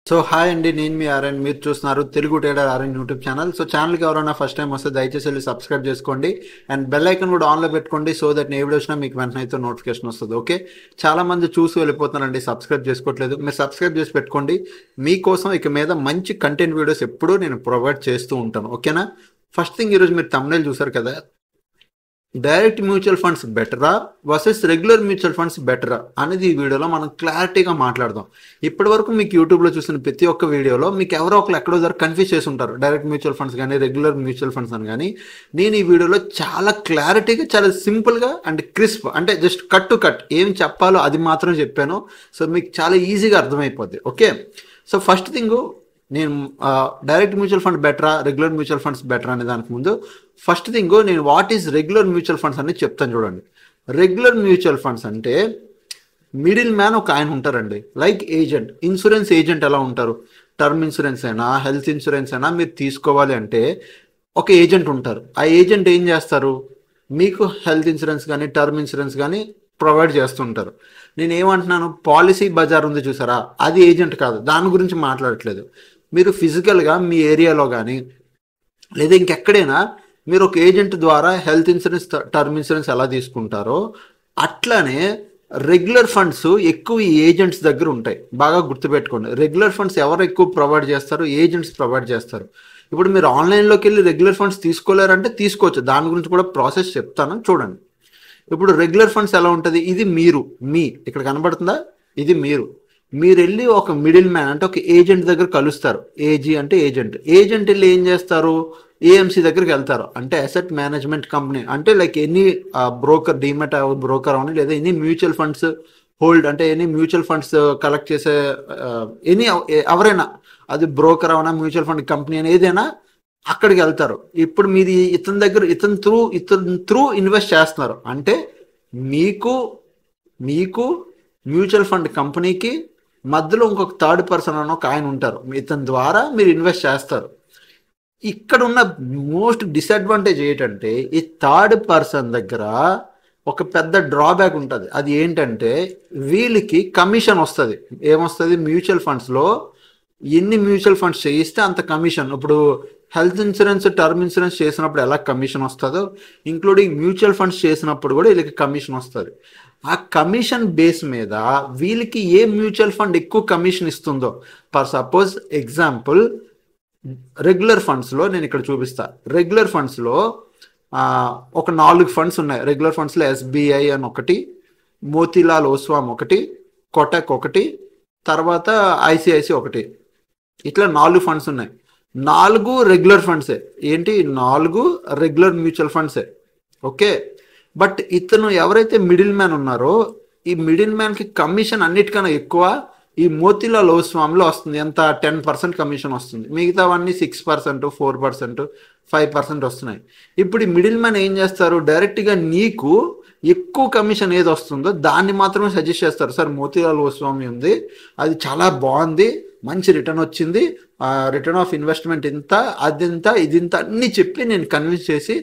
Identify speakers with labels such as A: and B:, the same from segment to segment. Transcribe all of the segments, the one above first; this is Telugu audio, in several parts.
A: సో హాయ్ అండి, నేను మీ ఆర్ఎన్. మీరు చూస్తున్నారు Telugu trader RN YouTube channel. So ఛానల్కి ఎవరైనా ఫస్ట్ టైం వస్తే దయచేసి వెళ్ళి సబ్స్క్రైబ్ చేసుకోండి అండ్ బెల్ ఐకన్ కూడా ఆన్లో పెట్టుకోండి. సో దట్ నేను వీడియో వచ్చినా మీకు వెంటనే అయితే నోటిఫికేషన్ వస్తుంది. ఓకే, చాలా మంది చూసి వెళ్ళిపోతున్నారండి, సబ్స్క్రైబ్ చేసుకోవట్లేదు. మీరు సబ్స్క్రైబ్ చేసి పెట్టుకోండి. మీకోసం ఇక మీద మంచి కంటెంట్ వీడియోస్ ఎప్పుడూ నేను ప్రొవైడ్ చేస్తూ ఉంటాను. ఓకేనా? ఫస్ట్ థింగ్, ఈరోజు మీరు థంబ్నెయిల్ చూసారు కదా, డైరెక్ట్ మ్యూచువల్ ఫండ్స్ బెటరా వర్సెస్ రెగ్యులర్ మ్యూచువల్ ఫండ్స్ బెటరా అనేది ఈ వీడియోలో మనం క్లారిటీగా మాట్లాడదాం. ఇప్పటి వరకు మీకు యూట్యూబ్లో చూసిన ప్రతి ఒక్క వీడియోలో మీకు ఎవరో ఒకరు ఎక్కడో దగ్గర కన్ఫ్యూజ్ చేసి ఉంటారు, డైరెక్ట్ మ్యూచువల్ ఫండ్స్ కానీ రెగ్యులర్ మ్యూచువల్ ఫండ్స్ అని. కానీ నేను ఈ వీడియోలో చాలా క్లారిటీగా, చాలా సింపుల్గా అండ్ క్రిస్ప్, అంటే జస్ట్ కట్ టు కట్ ఏం చెప్పాలో అది మాత్రం చెప్పాను. సో మీకు చాలా ఈజీగా అర్థమైపోద్ది. ఓకే, సో ఫస్ట్ థింగ్, నేను డైరెక్ట్ మ్యూచువల్ ఫండ్ బెటరా రెగ్యులర్ మ్యూచువల్ ఫండ్స్ బెటరా అనే దానికి ముందు ఫస్ట్ థింగ్, నేను what is regular mutual funds అనేది చెప్తాను చూడండి. రెగ్యులర్ మ్యూచువల్ ఫండ్స్ అంటే మిడిల్ మ్యాన్ ఒక ఆయన ఉంటారండి, లైక్ ఏజెంట్. ఇన్సూరెన్స్ ఏజెంట్ ఎలా ఉంటారు? టర్మ్ ఇన్సూరెన్స్ అయినా హెల్త్ ఇన్సూరెన్స్ అయినా మీరు తీసుకోవాలి అంటే ఒక ఏజెంట్ ఉంటారు. ఆ ఏజెంట్ ఏం చేస్తారు? మీకు హెల్త్ ఇన్సూరెన్స్ కానీ టర్మ్ ఇన్సూరెన్స్ కానీ ప్రొవైడ్ చేస్తుంటారు. నేను ఏమంటున్నాను, పాలసీ బజార్ ఉంది చూసారా, అది ఏజెంట్ కాదు, దాని గురించి మాట్లాడట్లేదు. మీరు ఫిజికల్గా మీ ఏరియాలో కానీ లేదా ఇంకెక్కడైనా మీరు ఒక ఏజెంట్ ద్వారా హెల్త్ ఇన్సూరెన్స్ టర్మ్ ఇన్సూరెన్స్ ఎలా తీసుకుంటారో అట్లానే రెగ్యులర్ ఫండ్స్ ఎక్కువ ఈ ఏజెంట్స్ దగ్గర ఉంటాయి. బాగా గుర్తుపెట్టుకోండి, రెగ్యులర్ ఫండ్స్ ఎవరు ఎక్కువ ప్రొవైడ్ చేస్తారు? ఏజెంట్స్ ప్రొవైడ్ చేస్తారు. ఇప్పుడు మీరు ఆన్లైన్లోకి వెళ్ళి రెగ్యులర్ ఫండ్స్ తీసుకోలేరంటే తీసుకోవచ్చు, దాని గురించి కూడా ప్రాసెస్ చెప్తాను చూడండి. ఇప్పుడు రెగ్యులర్ ఫండ్స్ ఎలా ఉంటుంది? ఇది మీరు, ఇక్కడ కనబడుతుందా? ఇది మీరు వెళ్ళి ఒక మిడిల్ మ్యాన్ అంటే ఒక ఏజెంట్ దగ్గర కలుస్తారు. ఏజీ అంటే ఏజెంట్. ఏజెంట్ వెళ్ళి ఏం చేస్తారు? ఏఎంసీ దగ్గరికి వెళ్తారు, అంటే అసెట్ మేనేజ్మెంట్ కంపెనీ. అంటే like any broker, demat broker అవని, లేదా ఎనీ మ్యూచువల్ ఫండ్స్ హోల్డ్, అంటే ఎనీ మ్యూచువల్ ఫండ్స్ కలెక్ట్ చేసే ఎనీ ఎవరైనా, అది బ్రోకర్ అవనా మ్యూచువల్ ఫండ్ కంపెనీ అని ఏదైనా, అక్కడికి వెళ్తారు. ఇప్పుడు మీరు ఇతని త్రూ ఇన్వెస్ట్ చేస్తున్నారు అంటే మీకు మ్యూచువల్ ఫండ్ కంపెనీకి మధ్యలో ఇంకొక థర్డ్ పర్సన్ అని ఒక ఆయన ఉంటారు, ఇతని ద్వారా మీరు ఇన్వెస్ట్ చేస్తారు. ఇక్కడ ఉన్న మోస్ట్ డిసడ్వాంటేజ్ ఏంటంటే, ఈ థర్డ్ పర్సన్ దగ్గర ఒక పెద్ద డ్రాబ్యాక్ ఉంటుంది. అది ఏంటంటే వీళ్ళకి కమిషన్ వస్తుంది. ఏమొస్తుంది? మ్యూచువల్ ఫండ్స్లో ఎన్ని మ్యూచువల్ ఫండ్స్ చేయిస్తే అంత కమిషన్. ఇప్పుడు హెల్త్ ఇన్సూరెన్స్ టర్మ్ ఇన్సూరెన్స్ చేసినప్పుడు ఎలా కమిషన్ వస్తుందో, ఇంక్లూడింగ్ మ్యూచువల్ ఫండ్స్ చేసినప్పుడు కూడా వీళ్ళకి కమిషన్ వస్తుంది. ఆ కమిషన్ బేస్ మీద వీళ్ళకి ఏ మ్యూచువల్ ఫండ్ ఎక్కువ కమిషన్ ఇస్తుందో, ఫర్ సపోజ్ ఎగ్జాంపుల్ రెగ్యులర్ ఫండ్స్లో నేను ఇక్కడ చూపిస్తా. రెగ్యులర్ ఫండ్స్లో ఒక 4 ఫండ్స్ ఉన్నాయి. రెగ్యులర్ ఫండ్స్లో ఎస్బీఐ అని ఒకటి, మోతీలాల్ ఓస్వామ్ ఒకటి, కోటక్ ఒకటి, తర్వాత ఐసిఐసి ఒకటి, ఇట్లా 4 ఫండ్స్ ఉన్నాయి. 4 రెగ్యులర్ ఫండ్సే. ఏంటి? 4 రెగ్యులర్ మ్యూచువల్ ఫండ్సే. ఓకే, బట్ ఇతను ఎవరైతే మిడిల్ మ్యాన్ ఉన్నారో, ఈ మిడిల్ మ్యాన్కి కమిషన్ అన్నిటికన్నా ఎక్కువ ఈ మోతీలాల్ ఓస్వామ్లో వస్తుంది. ఎంత? 10% కమిషన్ వస్తుంది. మిగతావన్నీ 6%, 4%, 5% వస్తున్నాయి. ఇప్పుడు ఈ మిడిల్ మ్యాన్ ఏం చేస్తారు? డైరెక్ట్గా నీకు ఎక్కువ కమిషన్ ఏది వస్తుందో దాన్ని మాత్రమే సజెస్ట్ చేస్తారు. సార్, మోతీలాల్ ఓస్వామి ఉంది, అది చాలా బాగుంది, మంచి రిటర్న్ వచ్చింది, రిటర్న్ ఆఫ్ ఇన్వెస్ట్మెంట్ ఇంత, అదింత, ఇదింత అన్నీ చెప్పి నేను కన్విన్స్ చేసి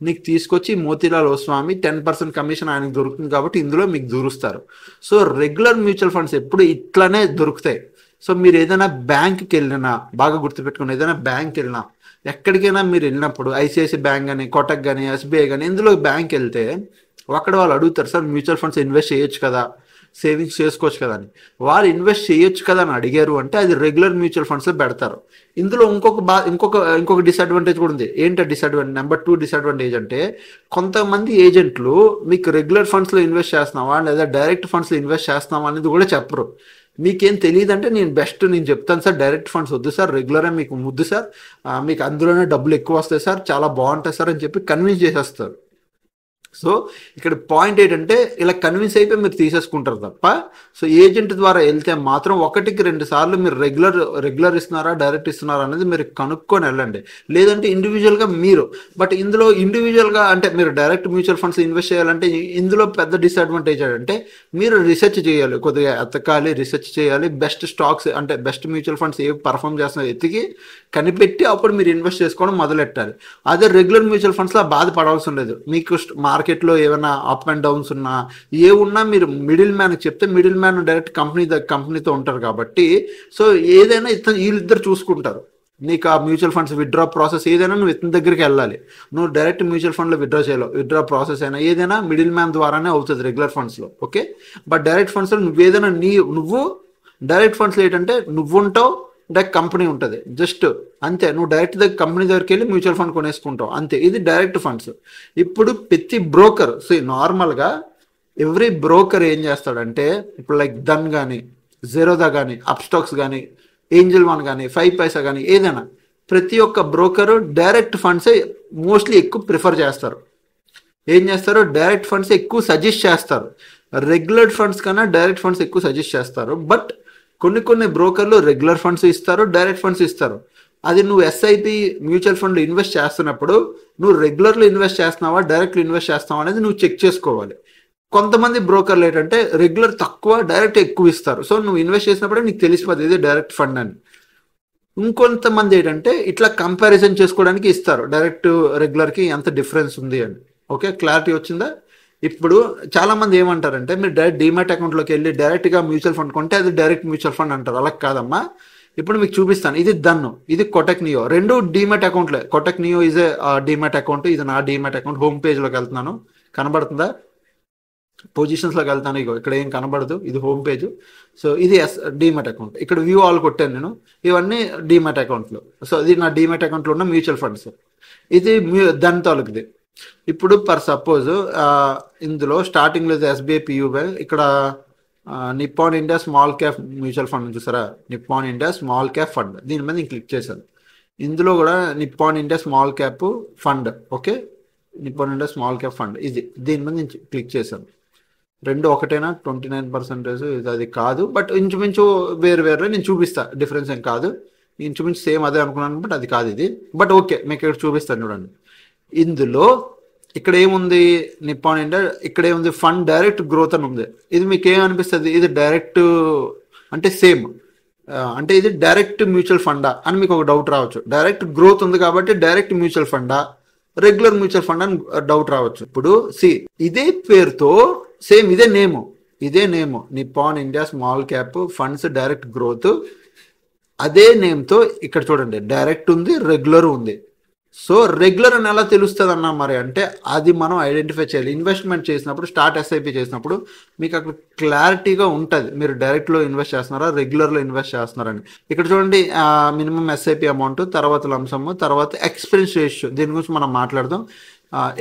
A: నీకు తీసుకొచ్చి మోతీలాల్ ఓస్వామి 10% కమిషన్ ఆయనకు దొరుకుతుంది కాబట్టి ఇందులో మీకు దూరుస్తారు. సో రెగ్యులర్ మ్యూచువల్ ఫండ్స్ ఎప్పుడు ఇట్లానే దొరుకుతాయి. సో మీరు ఏదైనా బ్యాంక్కి వెళ్ళినా, బాగా గుర్తుపెట్టుకుని, ఏదైనా బ్యాంక్కి వెళ్ళినా, ఎక్కడికైనా మీరు వెళ్ళినప్పుడు ఐసిఐసి బ్యాంక్ కానీ కోటక్ కానీ ఎస్బీఐ కానీ ఇందులో బ్యాంక్ వెళ్తే అక్కడ వాళ్ళు అడుగుతారు, సార్ మ్యూచువల్ ఫండ్స్ ఇన్వెస్ట్ చేయొచ్చు కదా, సేవింగ్స్ చేసుకోవచ్చు కదా అని. వాళ్ళు ఇన్వెస్ట్ చేయొచ్చు కదా అని అడిగారు అంటే అది రెగ్యులర్ మ్యూచువల్ ఫండ్స్లో పెడతారు. ఇందులో ఇంకొక డిసడ్వాంటేజ్ కూడా ఉంది. ఏంటంటే డిసడ్వాంటేజ్, నెంబర్ 2 డిసడ్వాంటేజ్ అంటే, కొంతమంది ఏజెంట్లు మీకు రెగ్యులర్ ఫండ్స్లో ఇన్వెస్ట్ చేస్తున్నావా లేదా డైరెక్ట్ ఫండ్స్లో ఇన్వెస్ట్ చేస్తున్నావా అనేది కూడా చెప్పరు. మీకేం తెలియదు అంటే నేను చెప్తాను సార్, డైరెక్ట్ ఫండ్స్ వద్దు సార్, రెగ్యులరే మీకు ముద్దు సార్, మీకు అందులోనే డబ్బులు ఎక్కువ వస్తాయి సార్, చాలా బాగుంటాయి సార్ అని చెప్పి కన్విన్స్ చేసేస్తారు. సో ఇక్కడ పాయింట్ ఏంటంటే, ఇలా కన్విన్స్ అయిపోయి మీరు తీసేసుకుంటారు తప్ప, సో ఏజెంట్ ద్వారా వెళ్తే మాత్రం 1-2 సార్లు మీరు రెగ్యులర్ ఇస్తున్నారా డైరెక్ట్ ఇస్తున్నారా అనేది మీరు కనుక్కొని వెళ్ళండి. లేదంటే ఇండివిజువల్గా మీరు, బట్ ఇందులో ఇండివిజువల్గా అంటే మీరు డైరెక్ట్ మ్యూచువల్ ఫండ్స్ ఇన్వెస్ట్ చేయాలంటే ఇందులో పెద్ద డిసడ్వాంటేజ్ అంటే మీరు రీసెర్చ్ చేయాలి, కొద్దిగా ఎతకాలి, రీసెర్చ్ చేయాలి. బెస్ట్ స్టాక్స్ అంటే బెస్ట్ మ్యూచువల్ ఫండ్స్ ఏవి పర్ఫామ్ చేస్తున్నాయో ఎతికి కనిపెట్టి అప్పుడు మీరు ఇన్వెస్ట్ చేసుకోవడం మొదలెట్టాలి. అదే రెగ్యులర్ మ్యూచువల్ ఫండ్స్లో బాధపడాల్సి ఉండదు. మీకు మార్కెట్ మార్కెట్లో ఏమైనా అప్ అండ్ డౌన్స్ ఉన్నా ఏ ఉన్నా మీరు మిడిల్ మ్యాన్కి చెప్తే మిడిల్ మ్యాన్ డైరెక్ట్ కంపెనీతో ఉంటారు కాబట్టి సో ఏదైనా వీళ్ళిద్దరు చూసుకుంటారు. నీకు ఆ మ్యూచువల్ ఫండ్స్ విత్డ్రా ప్రాసెస్ ఏదైనా నువ్వు ఇతని దగ్గరికి వెళ్ళాలి. నువ్వు డైరెక్ట్ మ్యూచువల్ ఫండ్లో విత్డ్రా చేయలేవు. విత్డ్రా ప్రాసెస్ అయినా ఏదైనా మిడిల్ మ్యాన్ ద్వారానే అవుతుంది రెగ్యులర్ ఫండ్స్లో. ఓకే, బట్ డైరెక్ట్ ఫండ్స్లో నువ్వు ఏదైనా నువ్వు డైరెక్ట్ ఫండ్స్లో ఏంటంటే నువ్వు ఉంటావు, డైరెక్ట్ కంపెనీ ఉంటుంది, జస్ట్ అంతే. నువ్వు డైరెక్ట్ కంపెనీ దగ్గరికి వెళ్ళి మ్యూచువల్ ఫండ్ కొనేసుకుంటావు అంతే. ఇది డైరెక్ట్ ఫండ్స్. ఇప్పుడు ప్రతి బ్రోకర్ నార్మల్గా ఎవ్రీ బ్రోకర్ ఏం చేస్తాడంటే ఇప్పుడు లైక్ ధన్ కానీ, జీరోదా కానీ, అప్స్టాక్స్ కానీ, ఏంజల్ వన్ కానీ, 5 పైసా కానీ ఏదైనా ప్రతి ఒక్క బ్రోకరు డైరెక్ట్ ఫండ్సే మోస్ట్లీ ఎక్కువ ప్రిఫర్ చేస్తారు. ఏం చేస్తారు, డైరెక్ట్ ఫండ్స్ ఎక్కువ సజెస్ట్ చేస్తారు. రెగ్యులర్ ఫండ్స్ కన్నా డైరెక్ట్ ఫండ్స్ ఎక్కువ సజెస్ట్ చేస్తారు. బట్ కొన్ని బ్రోకర్లు రెగ్యులర్ ఫండ్స్ ఇస్తారు, డైరెక్ట్ ఫండ్స్ ఇస్తారు. అది నువ్వు ఎస్ఐపి మ్యూచువల్ ఫండ్లో ఇన్వెస్ట్ చేస్తున్నప్పుడు నువ్వు రెగ్యులర్లో ఇన్వెస్ట్ చేస్తున్నావా, డైరెక్ట్లో ఇన్వెస్ట్ చేస్తున్నావా అనేది నువ్వు చెక్ చేసుకోవాలి. కొంతమంది బ్రోకర్లు ఏంటంటే రెగ్యులర్ తక్కువ, డైరెక్ట్ ఎక్కువ ఇస్తారు. సో నువ్వు ఇన్వెస్ట్ చేసినప్పుడే నీకు తెలిసిపోతుంది ఇది డైరెక్ట్ ఫండ్ అని. ఇంకొంతమంది ఏంటంటే ఇట్లా కంపారిజన్ చేసుకోవడానికి ఇస్తారు, డైరెక్ట్ రెగ్యులర్కి ఎంత డిఫరెన్స్ ఉంది అని. ఓకే, క్లారిటీ వచ్చిందా? ఇప్పుడు చాలా మంది ఏమంటారంటే మీరు డైరెక్ట్ డీమ్యాట్ అకౌంట్లోకి వెళ్ళి డైరెక్ట్గా మ్యూచువల్ ఫండ్ కొంటే అది డైరెక్ట్ మ్యూచువల్ ఫండ్ అంటారు. అలా కాదమ్మా. ఇప్పుడు మీకు చూపిస్తాను. ఇది దన్ను, ఇది కోటక్ నియో, రెండు డీమ్యాట్ అకౌంట్లే. Kotak Neo is a demat account, ఇది నా డీమ్యాట్ అకౌంట్. హోమ్ పేజ్లోకి వెళ్తున్నాను, కనబడుతుందా? పొజిషన్స్లోకి వెళ్తాను, ఇగో ఇక్కడ ఏం కనబడదు, ఇది హోమ్ పేజ్. సో ఇది డీమ్యాట్ అకౌంట్. ఇక్కడ వ్యూ ఆల్ కొట్టాను నేను, ఇవన్నీ డీమ్యాట్ అకౌంట్లు. సో ఇది నా డీమ్యాట్ అకౌంట్లో ఉన్న మ్యూచువల్ ఫండ్స్. ఇది దాని తాలూకుది. ఇప్పుడు పర్ సపోజ్ ఇందులో స్టార్టింగ్లో ఎస్బీఐ పియూ బ్యాంక్, ఇక్కడ Nippon India small cap mutual fund చూసారా, Nippon India small cap fund, దీని మీద నేను క్లిక్ చేశాను. ఇందులో కూడా Nippon India small cap fund. Okay, Nippon India small cap fund ఇది, దీని మీద నేను క్లిక్ చేశాను. రెండు ఒకటేనా, 29% ఇది అది కాదు, బట్ ఇంచుమించు వేరు నేను చూపిస్తా, డిఫరెన్స్ ఏం కాదు. ఇంచుమించు సేమ్ అదే అనుకున్నాను, బట్ అది కాదు ఇది. బట్ ఓకే, మీకు ఇక్కడ చూపిస్తాను చూడండి. ఇందులో ఇక్కడ ఏముంది, నిప్పాన్ ఇండియా, ఇక్కడ ఏముంది, ఫండ్ డైరెక్ట్ గ్రోత్ అని ఉంది. ఇది మీకు ఏమనిపిస్తుంది, ఇది డైరెక్ట్ అంటే సేమ్ అంటే ఇది డైరెక్ట్ మ్యూచువల్ ఫండా అని మీకు ఒక డౌట్ రావచ్చు. డైరెక్ట్ గ్రోత్ ఉంది కాబట్టి డైరెక్ట్ మ్యూచువల్ ఫండా, రెగ్యులర్ మ్యూచువల్ ఫండ్ అని డౌట్ రావచ్చు. ఇప్పుడు ఇదే పేరుతో సేమ్ ఇదే name Nippon India small cap funds direct growth, అదే నేమ్తో ఇక్కడ చూడండి డైరెక్ట్ ఉంది, రెగ్యులర్ ఉంది. సో రెగ్యులర్ అని ఎలా తెలుస్తుంది అన్నా మరి అంటే అది మనం ఐడెంటిఫై చేయాలి. ఇన్వెస్ట్మెంట్ చేసినప్పుడు, స్టార్ట్ ఎస్ఐపి చేసినప్పుడు మీకు అక్కడ క్లారిటీగా ఉంటుంది మీరు డైరెక్ట్లో ఇన్వెస్ట్ చేస్తున్నారా, రెగ్యులర్లో ఇన్వెస్ట్ చేస్తున్నారని. ఇక్కడ చూడండి మినిమం ఎస్ఐపి అమౌంట్, తర్వాత లంసమ్, తర్వాత ఎక్స్పెన్స్ రేషియో, దీని గురించి మనం మాట్లాడదాం.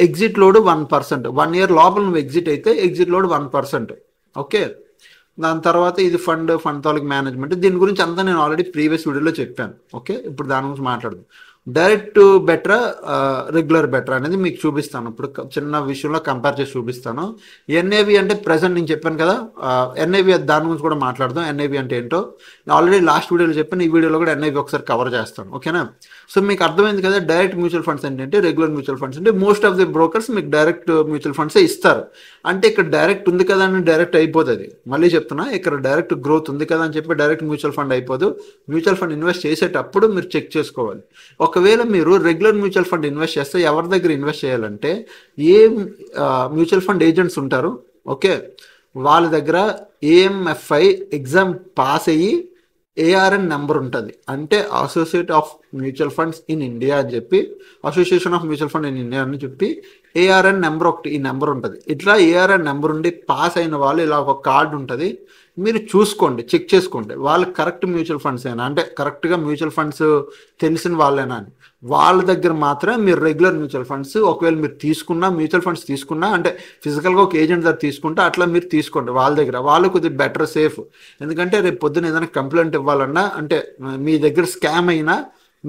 A: ఎగ్జిట్ లోడ్ 1%, 1 year లోపల నువ్వు ఎగ్జిట్ అయితే ఎగ్జిట్ లోడ్ 1%. ఓకే, దాని తర్వాత ఇది ఫండ్ తాలూకు మేనేజ్మెంట్, దీని గురించి అంతా నేను ఆల్రెడీ ప్రీవియస్ వీడియోలో చెప్పాను. ఓకే, ఇప్పుడు దాని గురించి మాట్లాడదాం. డైరెక్ట్ బెటరా, రెగ్యులర్ బెటరా అనేది మీకు చూపిస్తాను. ఇప్పుడు చిన్న విషయంలో కంపేర్ చేసి చూపిస్తాను. ఎన్ఏవి అంటే ప్రెసెంట్ నేను చెప్పాను కదా, ఎన్ఏవి దాని గురించి కూడా మాట్లాడదాం. ఎన్ఏవి అంటే ఏంటో ఆల్రెడీ లాస్ట్ వీడియోలో చెప్పాను, ఈ వీడియోలో కూడా ఎన్ఐవి ఒకసారి కవర్ చేస్తాను. ఓకేనా? సో మీకు అర్థమైంది కదా, డైరెక్ట్ మ్యూచువల్ ఫండ్స్ ఏంటంటే, రెగ్యులర్ మ్యూచువల్ ఫండ్స్ అంటే మోస్ట్ ఆఫ్ ది బ్రోకర్స్ మీకు డైరెక్ట్ మ్యూచువల్ ఫండ్సే ఇస్తారు. అంటే ఇక్కడ డైరెక్ట్ ఉంది కదా అని డైరెక్ట్ అయిపోతుంది. మళ్ళీ చెప్తున్నా, ఇక్కడ డైరెక్ట్ గ్రోత్ ఉంది కదా అని చెప్పి డైరెక్ట్ మ్యూచువల్ ఫండ్ అయిపోదు. మ్యూచువల్ ఫండ్ ఇన్వెస్ట్ చేసేటప్పుడు మీరు చెక్ చేసుకోవాలి. ఒకవేళ మీరు రెగ్యులర్ మ్యూచువల్ ఫండ్ ఇన్వెస్ట్ చేస్తే ఎవరి దగ్గర ఇన్వెస్ట్ చేయాలంటే, ఏ మ్యూచువల్ ఫండ్ ఏజెంట్స్ ఉంటారు, ఓకే, వాళ్ళ దగ్గర ఏఎంఎఫ్ఐ ఎగ్జామ్ పాస్ అయ్యి ఏఆర్ఎన్ నెంబర్ ఉంటుంది. అంటే associate of mutual funds in India అని చెప్పి, association of mutual fund in India అని చెప్పి ఏఆర్ఎన్ నెంబర్ ఒకటి, ఈ నెంబర్ ఉంటుంది. ఇట్లా ఏఆర్ఎన్ నెంబర్ ఉండి పాస్ అయిన వాళ్ళు ఇలా ఒక కార్డు ఉంటుంది, మీరు చూసుకోండి, చెక్ చేసుకోండి వాళ్ళు కరెక్ట్ మ్యూచువల్ ఫండ్స్ అయినా, అంటే కరెక్ట్గా మ్యూచువల్ ఫండ్స్ తెలిసిన వాళ్ళైనా అని. వాళ్ళ దగ్గర మాత్రమే మీరు రెగ్యులర్ మ్యూచువల్ ఫండ్స్, ఒకవేళ మీరు తీసుకున్నా మ్యూచువల్ ఫండ్స్ తీసుకున్నా, అంటే ఫిజికల్గా ఒక ఏజెంట్ దగ్గర తీసుకుంటే అట్లా మీరు తీసుకోండి వాళ్ళ దగ్గర. వాళ్ళు కొద్దిగా బెటర్, సేఫ్. ఎందుకంటే రేపు పొద్దున ఏదైనా కంప్లైంట్ ఇవ్వాలన్నా, అంటే మీ దగ్గర స్కామ్ అయినా,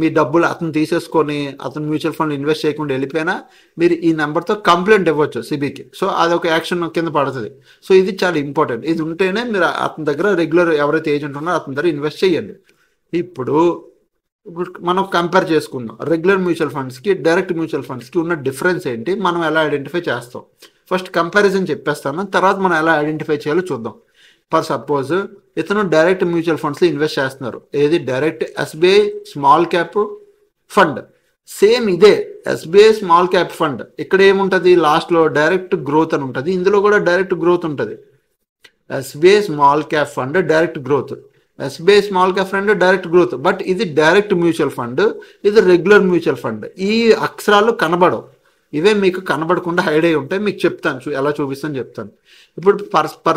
A: మీ డబ్బులు అతను తీసేసుకొని అతను మ్యూచువల్ ఫండ్ ఇన్వెస్ట్ చేయకుండా వెళ్ళిపోయినా మీరు ఈ నెంబర్తో కంప్లైంట్ ఇవ్వచ్చు సిబికి. సో అదొక యాక్షన్ కింద పడుతుంది. సో ఇది చాలా ఇంపార్టెంట్. ఇది ఉంటేనే మీరు అతని దగ్గర రెగ్యులర్ ఎవరైతే ఏజెంట్ ఉన్నారో అతని దగ్గర ఇన్వెస్ట్ చేయండి. ఇప్పుడు మనం కంపేర్ చేసుకుందాం రెగ్యులర్ మ్యూచువల్ ఫండ్స్కి డైరెక్ట్ మ్యూచువల్ ఫండ్స్కి ఉన్న డిఫరెన్స్ ఏంటి, మనం ఎలా ఐడెంటిఫై చేస్తాం. ఫస్ట్ కంపారిజన్ చెప్పేస్తాను, తర్వాత మనం ఎలా ఐడెంటిఫై చేయాలో చూద్దాం. ఫర్ సపోజ్ ఇతను డైరెక్ట్ మ్యూచువల్ ఫండ్స్లో ఇన్వెస్ట్ చేస్తున్నారు. ఏది, direct SBI small cap fund. Same ఇదే ఎస్బీఐ స్మాల్ క్యాప్ ఫండ్. ఇక్కడ ఏముంటుంది, లాస్ట్లో డైరెక్ట్ గ్రోత్ అని ఉంటుంది, ఇందులో కూడా డైరెక్ట్ గ్రోత్ ఉంటుంది. SBI small cap fund direct growth, SBI small cap fund direct growth. But ఇది డైరెక్ట్ మ్యూచువల్ ఫండ్, ఇది రెగ్యులర్ మ్యూచువల్ ఫండ్. ఈ అక్షరాలు కనబడవు, ఇవే మీకు కనబడకుండా హైడ్ అయి ఉంటాయి. మీకు చెప్తాను ఎలా చూపిస్తాను చెప్తాను. ఇప్పుడు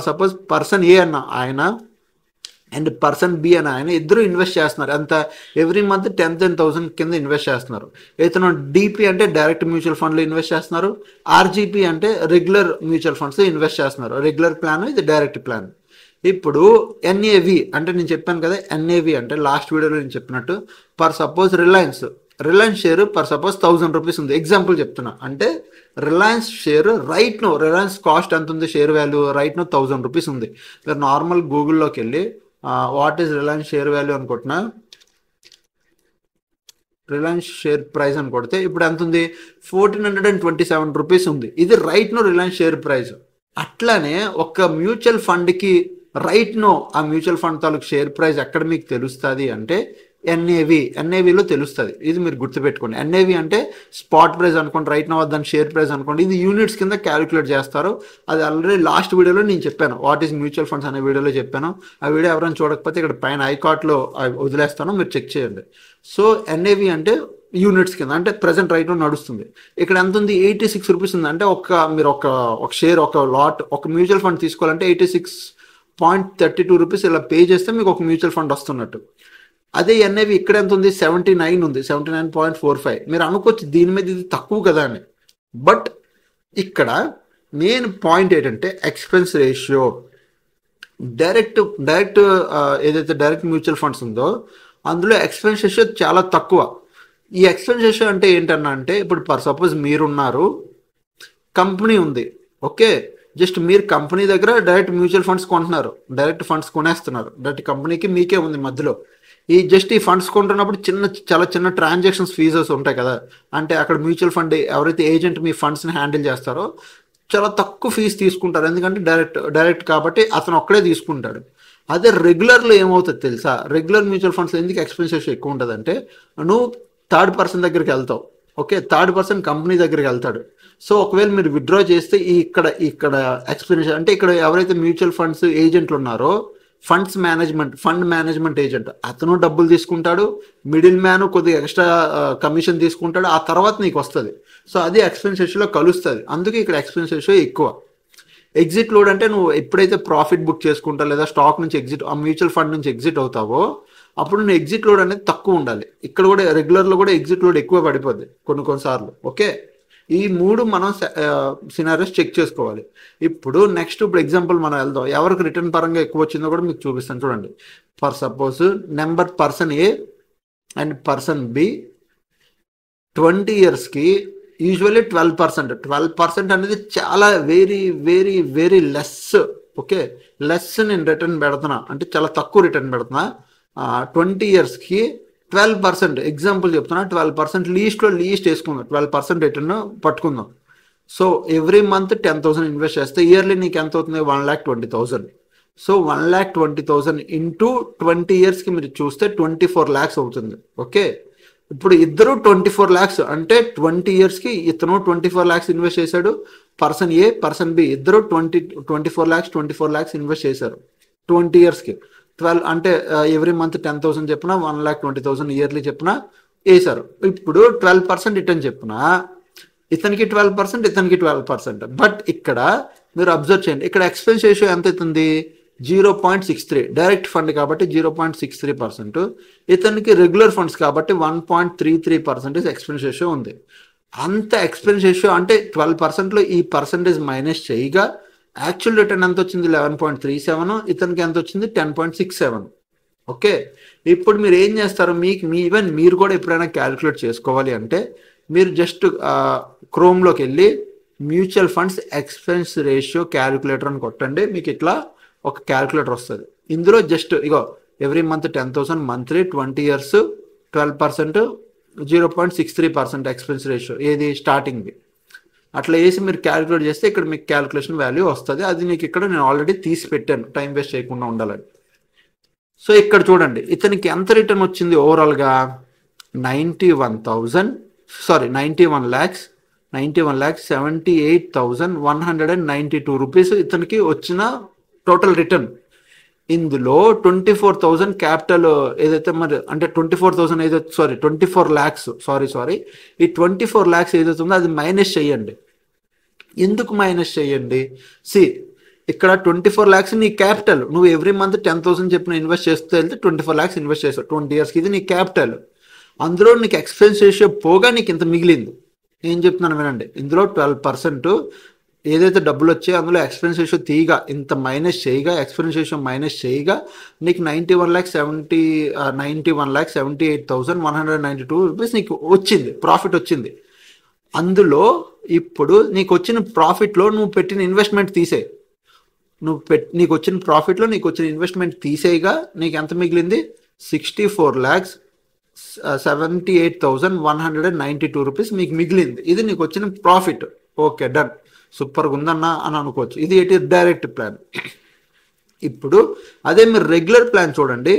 A: సపోజ్ పర్సన్ ఏ అన్న ఆయన అండ్ పర్సన్ బి అని ఆయన ఇద్దరు ఇన్వెస్ట్ చేస్తున్నారు. అంత ఎవ్రీ మంత్ 10,000 కింద ఇన్వెస్ట్ చేస్తున్నారు. ఇతను డిపి అంటే డైరెక్ట్ మ్యూచువల్ ఫండ్లో ఇన్వెస్ట్ చేస్తున్నారు, ఆర్జీపీ అంటే రెగ్యులర్ మ్యూచువల్ ఫండ్స్లో ఇన్వెస్ట్ చేస్తున్నారు. రెగ్యులర్ ప్లాన్, ఇది డైరెక్ట్ ప్లాన్. ఇప్పుడు ఎన్ఏవి అంటే నేను చెప్పాను కదా, ఎన్ఏవి అంటే లాస్ట్ వీడియోలో నేను చెప్పినట్టు suppose Reliance share suppose 1000 rupees ఉంది, ఎగ్జాంపుల్ చెప్తున్నా. అంటే Reliance share right no, Reliance cost ఎంత ఉంది, share value right no 1000 rupees ఉంది. మీరు నార్మల్ గూగుల్లోకి వెళ్ళి what is Reliance share value అనుకుంటున్నా, రిలయన్స్ షేర్ ప్రైస్ అని కొడితే ఇప్పుడు ఎంత ఉంది, 1427 రూపీస్ ఉంది. ఇది right no Reliance share price. అట్లానే ఒక మ్యూచువల్ ఫండ్కి రైట్ నో ఆ మ్యూచువల్ ఫండ్ తాలూకు షేర్ ప్రైస్ ఎక్కడ మీకు తెలుస్తుంది అంటే ఎన్ఏవిలో తెలుస్తుంది. ఇది మీరు గుర్తుపెట్టుకోండి. ఎన్ఏవి అంటే స్పాట్ ప్రైస్ అనుకోండి, రైట్ నో దాని షేర్ ప్రైస్ అనుకోండి. ఇది యూనిట్స్ కింద క్యాలిక్యులేట్ చేస్తారు. అది ఆల్రెడీ లాస్ట్ వీడియోలో నేను చెప్పాను, వాట్ ఈస్ మ్యూచువల్ ఫండ్స్ అనే వీడియోలో చెప్పాను. ఆ వీడియో ఎవరైనా చూడకపోతే ఇక్కడ పైన ఐకార్ట్లో వదిలేస్తాను, మీరు చెక్ చేయండి. సో ఎన్ఏవి అంటే యూనిట్స్ కింద, అంటే ప్రెసెంట్ రైట్ నడుస్తుంది. ఇక్కడ ఎంత ఉంది, 86 రూపీస్ ఉంది. అంటే మీరు ఒక షేర్, ఒక లాట్, ఒక మ్యూచువల్ ఫండ్ తీసుకోవాలంటే 86.32 రూపీస్ ఇలా పే చేస్తే మీకు ఒక మ్యూచువల్ ఫండ్ వస్తున్నట్టు. అదే ఎన్ఏవి ఇక్కడ ఎంత ఉంది, 79 ఉంది, 79.45. మీరు అనుకోవచ్చు దీని మీద ఇది తక్కువ కదా అని. బట్ ఇక్కడ మెయిన్ పాయింట్ ఏంటంటే ఎక్స్పెన్స్ రేషియో. డైరెక్ట్ ఏదైతే డైరెక్ట్ మ్యూచువల్ ఫండ్స్ ఉందో అందులో ఎక్స్పెన్స్ రేషియో చాలా తక్కువ. ఈ ఎక్స్పెన్స్ రేషియో అంటే ఏంటన్నా అంటే, ఇప్పుడు సపోజ్ మీరున్నారు, కంపెనీ ఉంది, ఓకే, జస్ట్ మీరు కంపెనీ దగ్గర డైరెక్ట్ మ్యూచువల్ ఫండ్స్ కొంటున్నారు, డైరెక్ట్ ఫండ్స్ కొనేస్తున్నారు, డైరెక్ట్ కంపెనీకి మీకే ఉంది మధ్యలో. ఈ ఫండ్స్ కొంటున్నప్పుడు చాలా చిన్న ట్రాన్సాక్షన్స్ ఫీజెస్ ఉంటాయి కదా. అంటే అక్కడ మ్యూచువల్ ఫండ్ ఎవరైతే ఏజెంట్ మీ ఫండ్స్ని హ్యాండిల్ చేస్తారో చాలా తక్కువ ఫీజు తీసుకుంటారు, ఎందుకంటే డైరెక్ట్ కాబట్టి అతను ఒక్కడే తీసుకుంటాడు. అదే రెగ్యులర్లో ఏమవుతుంది తెలుసా, రెగ్యులర్ మ్యూచువల్ ఫండ్స్ ఎందుకు ఎక్స్పెన్స్ ఎక్కువ ఉంటుంది అంటే, నువ్వు థర్డ్ పర్సన్ దగ్గరికి వెళ్తావు, ఓకే, థర్డ్ పర్సన్ కంపెనీ దగ్గరికి వెళ్తాడు. సో ఒకవేళ మీరు విత్డ్రా చేస్తే ఇక్కడ ఎక్స్పెన్స్ అంటే ఇక్కడ ఎవరైతే మ్యూచువల్ ఫండ్స్ ఏజెంట్లు ఉన్నారో ఫండ్ మేనేజ్మెంట్ ఏజెంట్ అతను డబ్బులు తీసుకుంటాడు, మిడిల్ మ్యాన్ కొద్దిగా ఎక్స్ట్రా కమిషన్ తీసుకుంటాడు, ఆ తర్వాత నీకు వస్తుంది. సో అది ఎక్స్పెన్స్ రేషియోలో కలుస్తుంది. అందుకే ఇక్కడ ఎక్స్పెన్స్ రేషియో ఎక్కువ. ఎగ్జిట్ లోడ్ అంటే నువ్వు ఎప్పుడైతే ప్రాఫిట్ బుక్ చేసుకుంటావు లేదా స్టాక్ నుంచి ఎగ్జిట్, ఆ మ్యూచువల్ ఫండ్ నుంచి ఎగ్జిట్ అవుతావో అప్పుడు నువ్వు ఎగ్జిట్ లోడ్ అనేది తక్కువ ఉండాలి. ఇక్కడ కూడా రెగ్యులర్లో కూడా ఎగ్జిట్ లోడ్ ఎక్కువ పడిపోద్ది కొన్నిసార్లు, ఓకే. ఈ మూడు మనం సినారియోస్ చెక్ చేసుకోవాలి. ఇప్పుడు ఎగ్జాంపుల్ మనం వెళ్దాం, ఎవరికి రిటర్న్ పరంగా ఎక్కువ వచ్చిందో కూడా మీకు చూపిస్తాను చూడండి. Suppose number person A and person B 20 ఇయర్స్కి యూజువల్లీ 12% అనేది చాలా very very very less, okay, less నేను రిటర్న్ పెడుతున్నా అంటే చాలా తక్కువ రిటర్న్ పెడుతున్నా. 20 ఇయర్స్కి 12%, ఎగ్జాంపుల్ చెప్తున్నా, 12% లీస్ట్లో వేసుకుందాం, 12% రిటర్న్ పట్టుకుందాం. సో ఎవ్రీ మంత్ 10,000 ఇన్వెస్ట్ చేస్తే ఇయర్లీ నీకు ఎంత అవుతుంది, 1,20,000. సో 1,20,000 ఇంటూ 20 ఇయర్స్కి మీరు చూస్తే 24 lakhs అవుతుంది, ఓకే. ఇప్పుడు ఇద్దరు 24 lakhs అంటే 20 ఇయర్స్కి ఇతను 24 lakhs ఇన్వెస్ట్ చేశాడు, పర్సన్ ఏ పర్సన్ బి ఇద్దరు 24 lakhs ఇన్వెస్ట్ చేశారు 20 ఇయర్స్కి. 12 అంటే ఎవ్రీ మంత్ 10,000 చెప్పిన 1,20,000 ఇయర్లీ చెప్పిన వేశారు. ఇప్పుడు 12% రిటర్న్ చెప్పిన ఇతనికి 12%, ఇతనికి 12%. బట్ ఇక్కడ మీరు అబ్జర్వ్ చేయండి, ఇక్కడ ఎక్స్పెన్స్ రేషియో ఎంత అవుతుంది, 0.63. డైరెక్ట్ ఫండ్ కాబట్టి 0.63%, ఇతనికి రెగ్యులర్ ఫండ్స్ కాబట్టి 1.33% ఎక్స్పెన్స్ రేషియో ఉంది. అంత ఎక్స్పెన్స్ రేషియో అంటే 12%లో ఈ పర్సంటేజ్ మైనస్ చేయగా యాక్చువల్ రిటర్న్ ఎంత వచ్చింది, 11.37, ఇతనికి ఎంత వచ్చింది 10.67, ఓకే. ఇప్పుడు మీరు ఏం చేస్తారు, ఈవెన్ మీరు కూడా ఎప్పుడైనా క్యాలిక్యులేట్ చేసుకోవాలి అంటే మీరు జస్ట్ క్రోమ్లోకి వెళ్ళి mutual funds expense ratio calculator అని కొట్టండి, మీకు ఇట్లా ఒక క్యాలిక్యులేటర్ వస్తుంది. ఇందులో జస్ట్ ఇగో every month 10,000, monthly 20 years 12%, 0.63% expense ratio ఏది స్టార్టింగ్ది. అట్లా వేసి మీరు క్యాలిక్యులేట్ చేస్తే ఇక్కడ మీకు క్యాలిక్యులేషన్ వాల్యూ వస్తుంది. అది మీకు ఇక్కడ నేను ఆల్రెడీ తీసి పెట్టాను టైం వేస్ట్ చేయకుండా ఉండాలని. సో ఇక్కడ చూడండి ఇతనికి ఎంత రిటర్న్ వచ్చింది, ఓవరాల్గా 91,000 సారీ 91,78,192 రూపీస్ ఇతనికి వచ్చిన టోటల్ రిటర్న్. ఇందులో 24,000 క్యాపిటల్ ఏదైతే మరి అంటే 24,000 ఏదైతే 24 lakhs ఈ 24 lakhs ఏదైతే ఉందో అది మైనస్ చేయండి. ఎందుకు మైనస్ చేయండి? ఇక్కడ 24 lakhs నీ క్యాపిటల్. నువ్వు ఎవ్రీ మంత్ 10,000 చెప్పిన ఇన్వెస్ట్ చేస్తూ వెళ్తే 24 lakhs ఇన్వెస్ట్ చేస్తావు 20 years. ఇది నీ క్యాపిటల్. అందులో నీకు ఎక్స్పెన్స్ రేషియో పోగా నీకు ఇంత మిగిలింది. నేను చెప్తున్నాను వినండి, ఇందులో 12% ఏదైతే డబ్బులు వచ్చాయో అందులో ఎక్స్పెన్స్ రేషియో తీయగా ఇంత మైనస్ చేయగా ఎక్స్పెన్స్ రేషియో మైనస్ చేయగా నీకు 91,78,192 రూపీస్ నీకు వచ్చింది, ప్రాఫిట్ వచ్చింది. అందులో ఇప్పుడు నీకు వచ్చిన ప్రాఫిట్లో నువ్వు పెట్టిన ఇన్వెస్ట్మెంట్ తీసేయి. నీకు వచ్చిన ప్రాఫిట్లో నీకు వచ్చిన ఇన్వెస్ట్మెంట్ తీసేయగా నీకు ఎంత మిగిలింది? 64,78,192 రూపీస్ మీకు మిగిలింది. ఇది నీకు వచ్చిన ప్రాఫిట్. ఓకే, డన్, సూపర్గా ఉందన్నా అని అనుకోవచ్చు. ఇది డైరెక్ట్ ప్లాన్. ఇప్పుడు అదే మీరు రెగ్యులర్ ప్లాన్ చూడండి,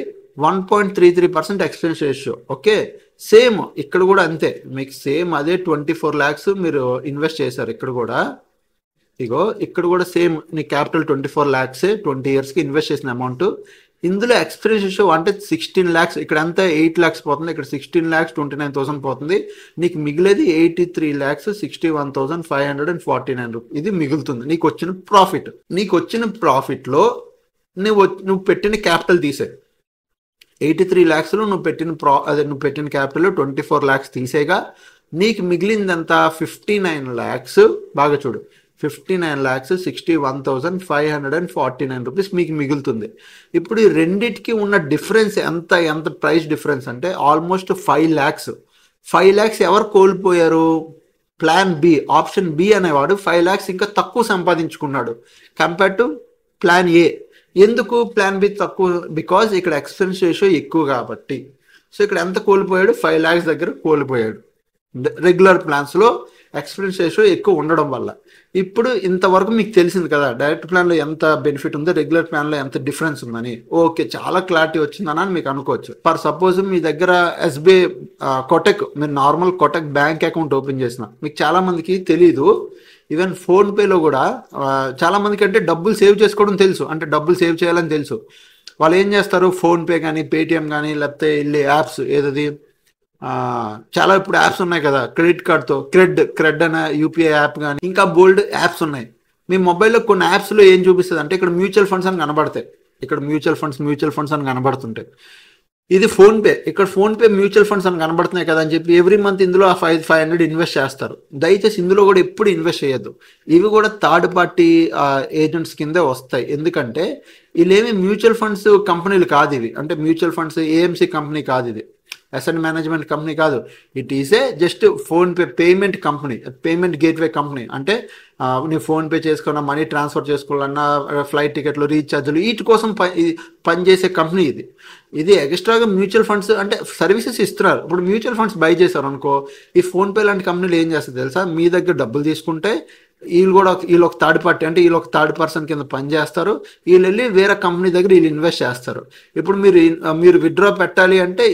A: 1.33% ఎక్స్పెన్స్ రేషియో. ఓకే, సేమ్ ఇక్కడ కూడా అంతే, మీకు సేమ్ అదే 24 lakhs మీరు ఇన్వెస్ట్ చేశారు. ఇక్కడ కూడా ఇక్కడ కూడా సేమ్ నీ క్యాపిటల్ 24 lakhs 20 yearsకి ఇన్వెస్ట్ చేసిన అమౌంట్. ఇందులో ఎక్స్పెన్స్ రేషియో అంటే 16 lakhs, ఇక్కడ అంతా 8 lakhs పోతుంది, ఇక్కడ 16,29,000 పోతుంది. నీకు మిగిలేది 83,61,549 రూపీస్. ఇది మిగులుతుంది నీకు వచ్చిన ప్రాఫిట్. నీకు వచ్చిన ప్రాఫిట్లో నువ్వు పెట్టిన క్యాపిటల్ తీసే 83 lakhsలో నువ్వు పెట్టిన క్యాపిటల్ 24 lakhs తీసేగా నీకు మిగిలిందంతా 59 lakhs. బాగా చూడు, 59,61,549 రూపీస్ మీకు మిగులుతుంది. ఇప్పుడు ఈ రెండిటికి ఉన్న డిఫరెన్స్ ఎంత ప్రైస్ డిఫరెన్స్ అంటే ఆల్మోస్ట్ 5 lakhs. 5 lakhs ఎవరు కోల్పోయారు? ప్లాన్ బి, ఆప్షన్ బి అనేవాడు 5 lakhs ఇంకా తక్కువ సంపాదించుకున్నాడు కంపేర్ టు ప్లాన్ ఏ. ఎందుకు ప్లాన్ బి తక్కువ? బికాజ్ ఇక్కడ ఎక్స్పెన్స్ రేషియో ఎక్కువ కాబట్టి. సో ఇక్కడ ఎంత కోల్పోయాడు? 5 lakhs దగ్గర కోల్పోయాడు. రెగ్యులర్ ప్లాన్స్లో ఎక్స్పెన్స్ రేషియో ఎక్కువ ఉండడం వల్ల. ఇప్పుడు ఇంతవరకు మీకు తెలిసింది కదా డైరెక్ట్ ప్లాన్లో ఎంత బెనిఫిట్ ఉందో, రెగ్యులర్ ప్లాన్లో ఎంత డిఫరెన్స్ ఉందని. ఓకే, చాలా క్లారిటీ వచ్చిందని మీకు అనుకోవచ్చు. ఫర్ సపోజ్ మీ దగ్గర ఎస్బీఐ కోటక్, మీరు normal Kotak bank account open చేసిన, మీకు చాలా మందికి తెలీదు. ఈవెన్ ఫోన్పేలో కూడా చాలా మందికి అంటే డబ్బులు సేవ్ చేసుకోవడం తెలుసు, అంటే డబ్బులు సేవ్ చేయాలని తెలుసు. వాళ్ళు ఏం చేస్తారు? ఫోన్పే కానీ పేటిఎం కానీ లేకపోతే వెళ్ళి యాప్స్ ఏదది చాలా ఇప్పుడు యాప్స్ ఉన్నాయి కదా క్రెడిట్ కార్డ్తో, క్రెడ్ అనే యూపీఐ యాప్ కానీ ఇంకా బోల్డ్ యాప్స్ ఉన్నాయి. మీ మొబైల్లో కొన్ని యాప్స్లో ఏం చూపిస్తుంది అంటే ఇక్కడ మ్యూచువల్ ఫండ్స్ అని కనబడతాయి. ఇక్కడ మ్యూచువల్ ఫండ్స్ అని కనబడుతుంటాయి. ఇది ఫోన్పే, ఇక్కడ ఫోన్పే మ్యూచువల్ ఫండ్స్ అని కనబడుతున్నాయి కదా అని చెప్పి ఎవ్రీ మంత్ ఇందులో 500 ఇన్వెస్ట్ చేస్తారు. దయచేసి ఇందులో కూడా ఎప్పుడు ఇన్వెస్ట్ చేయొద్దు. ఇవి కూడా థర్డ్ పార్టీ ఏజెంట్స్ కిందే వస్తాయి. ఎందుకంటే వీళ్ళేమి మ్యూచువల్ ఫండ్స్ కంపెనీలు కాదు ఇవి, అంటే మ్యూచువల్ ఫండ్స్ ఏఎంసీ కంపెనీ కాదు, ఇది అసెట్ మేనేజ్మెంట్ కంపెనీ కాదు. It is a just PhonePe payment company, payment gateway company. అంటే నీ ఫోన్పే చేసుకున్నా, మనీ ట్రాన్స్ఫర్ చేసుకోవాలన్నా, ఫ్లైట్ టికెట్లు, రీఛార్జ్లు వీటి కోసం పనిచేసే కంపెనీ ఇది. ఇది ఎక్స్ట్రాగా మ్యూచువల్ ఫండ్స్ అంటే సర్వీసెస్ ఇస్తున్నారు. ఇప్పుడు మ్యూచువల్ ఫండ్స్ బై చేశారు అనుకో, ఈ ఫోన్పే లాంటి కంపెనీలు ఏం చేస్తారు తెలుసా? మీ దగ్గర డబ్బులు తీసుకుంటే వీళ్ళు ఒక థర్డ్ పార్టీ, అంటే వీళ్ళు ఒక థర్డ్ పర్సన్ కింద పనిచేస్తారు. వీళ్ళు వెళ్ళి వేరే కంపెనీ దగ్గర వీళ్ళు ఇన్వెస్ట్ చేస్తారు. ఇప్పుడు మీరు విత్డ్రా పెట్టాలి అంటే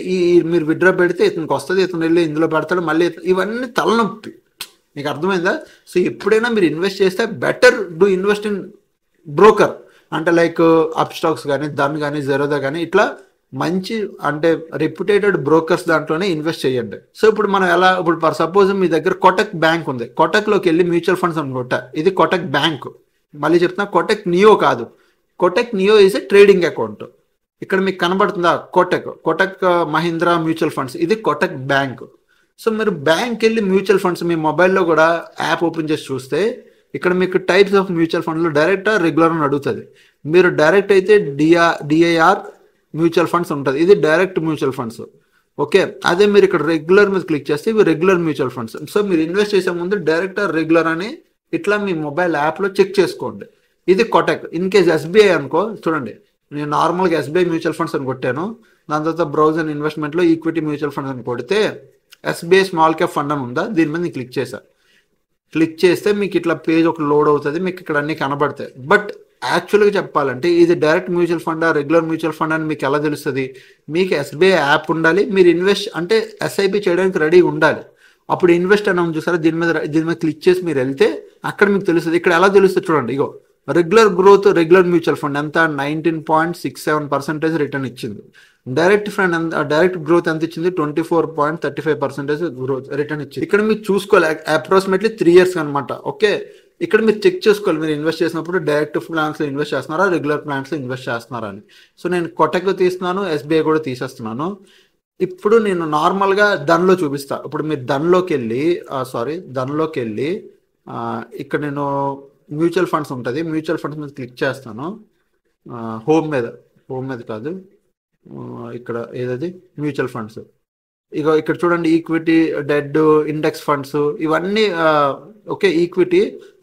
A: మీరు విత్డ్రా పెడితే ఇతనికి వస్తుంది, ఇతను వెళ్ళి ఇందులో పెడతాడు, మళ్ళీ ఇవన్నీ తలనొప్పి. మీకు అర్థమైందా? సో ఎప్పుడైనా మీరు ఇన్వెస్ట్ చేస్తే better do invest in broker, అంటే లైక్ అప్ స్టాక్స్ కానీ, దన్ కానీ, జెరోదా కానీ, ఇట్లా మంచి అంటే రెప్యుటేటెడ్ బ్రోకర్స్ దాంట్లోనే ఇన్వెస్ట్ చేయండి. సో ఇప్పుడు మనం ఇప్పుడు ఫర్ సపోజ్ మీ దగ్గర కోటక్ బ్యాంక్ ఉంది, కోటక్లోకి వెళ్ళి మ్యూచువల్ ఫండ్స్ అనుకుంటా, ఇది కోటక్ బ్యాంక్. మళ్ళీ చెప్తున్నా, కోటక్ నియో కాదు, Kotak neo is a trading account. ఇక్కడ మీకు కనబడుతుందా కోటక్ మహీంద్రా మ్యూచువల్ ఫండ్స్, ఇది కోటక్ బ్యాంక్. సో మీరు బ్యాంక్ వెళ్ళి మ్యూచువల్ ఫండ్స్ మీ మొబైల్లో కూడా యాప్ ఓపెన్ చేసి చూస్తే ఇక్కడ మీకు టైప్స్ ఆఫ్ మ్యూచువల్ ఫండ్లు డైరెక్ట్ రెగ్యులర్ అని అడుగుతుంది. మీరు డైరెక్ట్ అయితే డిఐఆర్ మ్యూచువల్ ఫండ్స్ ఉంటుంది, ఇది డైరెక్ట్ మ్యూచువల్ ఫండ్స్. ఓకే, అదే మీరు ఇక్కడ రెగ్యులర్ మీద క్లిక్ చేస్తే ఇవి రెగ్యులర్ మ్యూచువల్ ఫండ్స్. సో మీరు ఇన్వెస్ట్ చేసే ముందు డైరెక్ట్ రెగ్యులర్ అని ఇట్లా మీ మొబైల్ యాప్లో చెక్ చేసుకోండి. ఇది కోటక్. ఇన్ కేస్ ఎస్బీఐ అనుకో, చూడండి నేను నార్మల్గా ఎస్బీఐ మ్యూచువల్ ఫండ్స్ అని కొట్టాను, దాని తర్వాత బ్రౌజ్ అండ్ ఇన్వెస్ట్మెంట్లో ఈక్విటీ మ్యూచువల్ ఫండ్స్ అని కొడితే ఎస్బీఐ స్మాల్ క్యాప్ ఫండ్ అని ఉందా, దీని మీద నేను క్లిక్ చేశాను. క్లిక్ చేస్తే మీకు ఇట్లా పేజ్ ఒక లోడ్ అవుతుంది, మీకు ఇక్కడ అన్ని కనబడతాయి. బట్ యాక్చువల్గా చెప్పాలంటే ఇది డైరెక్ట్ మ్యూచువల్ ఫండా, రెగ్యులర్ మ్యూచువల్ ఫండ్ అని మీకు ఎలా తెలుస్తుంది? మీకు ఎస్బీఐ యాప్ ఉండాలి, మీరు ఇన్వెస్ట్ అంటే ఎస్ఐపి చేయడానికి రెడీ ఉండాలి. అప్పుడు ఇన్వెస్ట్ అని చూసారా, దీని మీద క్లిక్ చేసి మీరు వెళ్తే అక్కడ మీకు తెలుస్తుంది. ఇక్కడ ఎలా తెలుస్తుంది చూడండి, ఇగో regular growth, regular mutual fund ఎంత 19.67% రిటర్న్ ఇచ్చింది. డైరెక్ట్ గ్రోత్ ఎంత ఇచ్చింది, 24.35% గ్రోత్ రిటర్న్ ఇచ్చింది. ఇక్కడ మీరు చూసుకోవాలి అప్రాక్సిమేట్లీ 3 years అనమాట. ఓకే, ఇక్కడ మీరు చెక్ చేసుకోవాలి మీరు ఇన్వెస్ట్ చేసినప్పుడు డైరెక్ట్ ప్లాన్స్ లో ఇన్వెస్ట్ చేస్తున్నారా, రెగ్యులర్ ప్లాన్స్ లో ఇన్వెస్ట్ చేస్తున్నారా అని. సో నేను కొటక్ తీస్తున్నాను, SBI కూడా తీసేస్తున్నాను. ఇప్పుడు నేను నార్మల్గా ధన్లో చూపిస్తా. ఇప్పుడు మీరు ధన్లోకి వెళ్ళి ఇక్కడ నేను మ్యూచువల్ ఫండ్స్ ఉంటుంది, మ్యూచువల్ ఫండ్స్ మీద క్లిక్ చేస్తాను. హోమ్ మీద కాదు, ఇక్కడ ఏదది మ్యూచువల్ ఫండ్స్. ఇక ఇక్కడ చూడండి ఈక్విటీ, డెడ్, ఇండెక్స్ ఫండ్స్ ఇవన్నీ. Okay, equity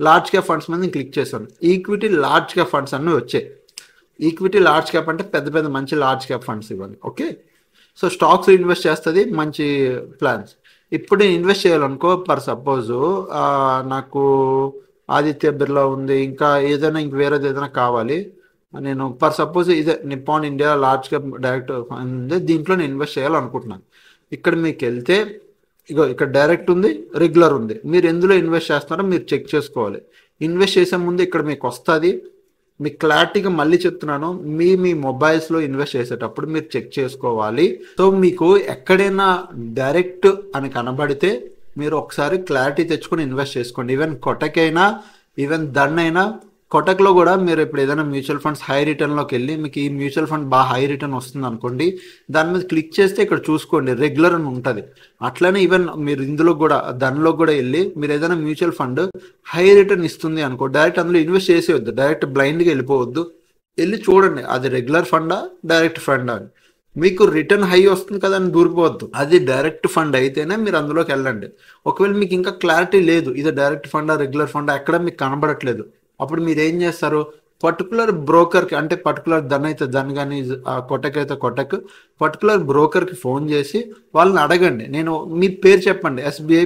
A: large cap funds మీద నేను క్లిక్ చేశాను. ఈక్విటీ లార్జ్ క్యాప్ ఫండ్స్ అన్నీ వచ్చాయి. ఈక్విటీ లార్జ్ క్యాప్ అంటే పెద్ద మంచి లార్జ్ క్యాప్ ఫండ్స్ ఇవ్వండి. ఓకే, సో స్టాక్స్ ఇన్వెస్ట్ చేస్తుంది, మంచి ప్లాన్స్. ఇప్పుడు నేను ఇన్వెస్ట్ చేయాలనుకో, పర్ సపోజ్ నాకు ఆదిత్య బిర్లా ఉంది, ఇంకా ఏదైనా వేరేది ఏదైనా కావాలి, నేను పర్ సపోజ్ ఇదే Nippon India large cap direct ఉంది, దీంట్లో నేను ఇన్వెస్ట్ చేయాలనుకుంటున్నాను. ఇక్కడ మీకు వెళ్తే ఇగో ఇక్కడ డైరెక్ట్ ఉంది, రెగ్యులర్ ఉంది. మీరు ఎందులో ఇన్వెస్ట్ చేస్తున్నారో మీరు చెక్ చేసుకోవాలి. ఇన్వెస్ట్ చేసే ముందు ఇక్కడ మీకు వస్తుంది, మీకు క్లారిటీగా మళ్ళీ చెప్తున్నాను, మీ మొబైల్స్లో ఇన్వెస్ట్ చేసేటప్పుడు మీరు చెక్ చేసుకోవాలి. సో మీకు ఎక్కడైనా డైరెక్ట్ అని కనబడితే మీరు ఒకసారి క్లారిటీ తెచ్చుకొని ఇన్వెస్ట్ చేసుకోండి. ఈవెన్ కొటక్ అయినా, ఈవెన్ ధన్ అయినా. కొటక్లో కూడా మీరు ఇప్పుడు ఏదైనా మ్యూచువల్ ఫండ్స్ హై రిటర్న్లోకి వెళ్ళి మీకు ఈ మ్యూచువల్ ఫండ్ బాగా హై రిటర్న్ వస్తుంది అనుకోండి, దాని మీద క్లిక్ చేస్తే ఇక్కడ చూసుకోండి రెగ్యులర్ అని ఉంటుంది. అట్లనే ఈవెన్ మీరు ఇందులో కూడా ధన్లో కూడా వెళ్ళి మీరు ఏదైనా మ్యూచువల్ ఫండ్ హై రిటర్న్ ఇస్తుంది అనుకో, డైరెక్ట్ అందులో ఇన్వెస్ట్ చేసేవద్దు, డైరెక్ట్ బ్లైండ్గా వెళ్ళిపోవద్దు. వెళ్ళి చూడండి అది రెగ్యులర్ ఫండా డైరెక్ట్ ఫండా అని. మీకు రిటర్న్ హై వస్తుంది కదా అని దూరిపోవద్దు. అది డైరెక్ట్ ఫండ్ అయితేనే మీరు అందులోకి వెళ్ళండి. ఒకవేళ మీకు ఇంకా క్లారిటీ లేదు ఇది డైరెక్ట్ ఫండా రెగ్యులర్ ఫండా ఎక్కడ మీకు కనబడట్లేదు, అప్పుడు మీరు ఏం చేస్తారు, పర్టికులర్ బ్రోకర్కి, అంటే పర్టికులర్ ధన్ అయితే ధన్ కానీ కొటక్ అయితే కొటక్, పర్టికులర్ బ్రోకర్కి ఫోన్ చేసి వాళ్ళని అడగండి. నేను మీ పేరు చెప్పండి, SBI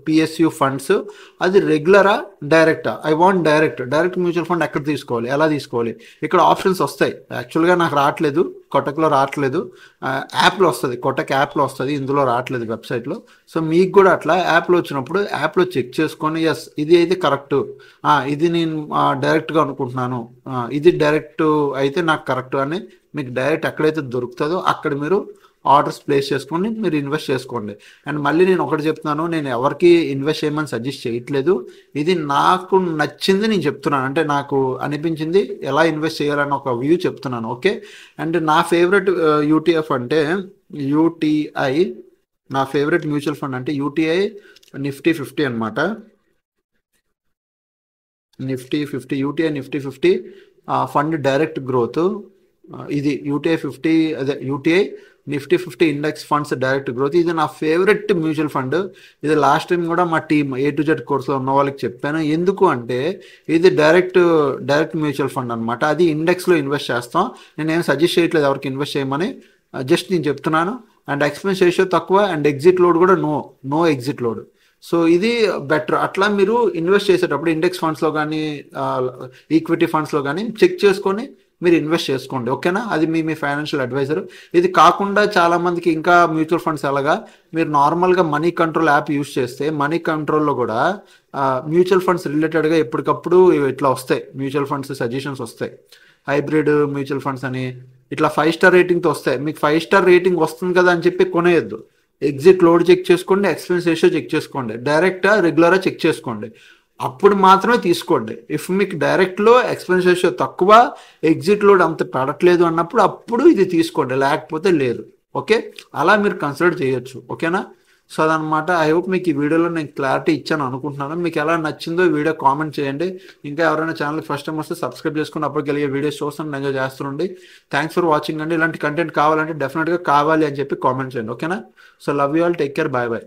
A: PSU ఫండ్స్, అది రెగ్యులరా డైరెక్టా, I want direct mutual fund ఎక్కడ తీసుకోవాలి, ఎలా తీసుకోవాలి, ఇక్కడ ఆప్షన్స్ వస్తాయి. యాక్చువల్గా నాకు రావట్లేదు, కొటక్లో రావట్లేదు, యాప్లో వస్తుంది, కొటక్ యాప్లో వస్తుంది, ఇందులో రావట్లేదు వెబ్సైట్లో. సో మీకు కూడా అట్లా యాప్లో వచ్చినప్పుడు యాప్లో చెక్ చేసుకొని ఎస్ ఇది అయితే కరెక్ట్, ఇది నేను డైరెక్ట్గా అనుకుంటున్నాను, ఇది డైరెక్ట్ అయితే నాకు కరెక్ట్ అని మీకు డైరెక్ట్ ఎక్కడైతే దొరుకుతుందో అక్కడ మీరు ఆర్డర్స్ ప్లేస్ చేసుకొని మీరు ఇన్వెస్ట్ చేసుకోండి. అండ్ మళ్ళీ నేను ఒకటి చెప్తున్నాను, నేను ఎవరికి ఇన్వెస్ట్ చేయమని సజెస్ట్ చేయట్లేదు, ఇది నాకు నచ్చింది నేను చెప్తున్నాను, అంటే నాకు అనిపించింది ఎలా ఇన్వెస్ట్ చేయాలని ఒక వ్యూ చెప్తున్నాను. ఓకే, అండ్ నా ఫేవరెట్ UTF అంటే UTI, నా ఫేవరెట్ మ్యూచువల్ ఫండ్ అంటే UTI Nifty 50 అనమాట. UTI Nifty 50 fund direct growth. ఇది UTI Nifty 50 index funds direct growth. ఇది నా ఫేవరెట్ మ్యూచువల్ ఫండ్. ఇది లాస్ట్ టైం కూడా మా టీమ్ A to Z కోర్సులో ఉన్న వాళ్ళకి చెప్పాను. ఎందుకు అంటే ఇది డైరెక్ట్ మ్యూచువల్ ఫండ్ అనమాట. అది ఇండెక్స్లో ఇన్వెస్ట్ చేస్తాం. నేను ఏం సజెస్ట్ చేయట్లేదు ఎవరికి ఇన్వెస్ట్ చేయమని, జస్ట్ నేను చెప్తున్నాను. అండ్ ఎక్స్పెన్స్ రేషియో తక్కువ, అండ్ ఎగ్జిట్ లోడ్ కూడా నో ఎగ్జిట్ లోడ్. సో ఇది బెటర్. అట్లా మీరు ఇన్వెస్ట్ చేసేటప్పుడు ఇండెక్స్ ఫండ్స్లో కానీ ఈక్విటీ ఫండ్స్లో కానీ చెక్ చేసుకొని మీరు ఇన్వెస్ట్ చేసుకోండి. ఓకేనా, అది మీ ఫైనాన్షియల్ అడ్వైజర్. ఇది కాకుండా చాలామందికి ఇంకా మ్యూచువల్ ఫండ్స్ ఎలాగా, మీరు నార్మల్గా మనీ కంట్రోల్ యాప్ యూస్ చేస్తే మనీ కంట్రోల్లో కూడా మ్యూచువల్ ఫండ్స్ రిలేటెడ్గా ఎప్పటికప్పుడు ఇట్లా వస్తాయి, మ్యూచువల్ ఫండ్స్ సజెషన్స్ వస్తాయి. హైబ్రిడ్ మ్యూచువల్ ఫండ్స్ అని ఇట్లా 5 స్టార్ రేటింగ్తో వస్తాయి. మీకు 5 స్టార్ రేటింగ్ వస్తుంది కదా అని చెప్పి కొనేయద్దు. ఎగ్జిట్ లోడ్ చెక్ చేసుకోండి, ఎక్స్పెన్స్ రేషియో చెక్ చేసుకోండి, డైరెక్టా రెగ్యులరా చెక్ చేసుకోండి, అప్పుడు మాత్రమే తీసుకోండి. ఇఫ్ మీకు డైరెక్ట్లో ఎక్స్పెన్స్ రేషియో తక్కువ, ఎగ్జిట్ లోడ్ అంత పడట్లేదు అన్నప్పుడు అప్పుడు ఇది తీసుకోండి, లేకపోతే లేదు. ఓకే, అలా మీరు కన్సిడర్ చేయొచ్చు. ఓకేనా, సో అదనమాట. ఐ హోప్ మీకు ఈ వీడియోలో నేను క్లారిటీ ఇచ్చాను అనుకుంటున్నాను. మీకు ఎలా నచ్చిందో ఈ వీడియో కామెంట్ చేయండి. ఇంకా ఎవరైనా ఛానల్ ఫస్ట్ టైం వస్తే సబ్స్క్రైబ్ చేసుకుని అప్పటికెళ్ళే వీడియోస్ చూస్తాను, ఎంజాయ్ చేస్తుండండి. థ్యాంక్స్ ఫర్ వాచింగ్ అండి. ఇలాంటి కంటెంట్ కావాలంటే డెఫినెట్గా కావాలి అని చెప్పి కామెంట్ చేయండి. ఓకేనా, so love you all, take care, bye bye.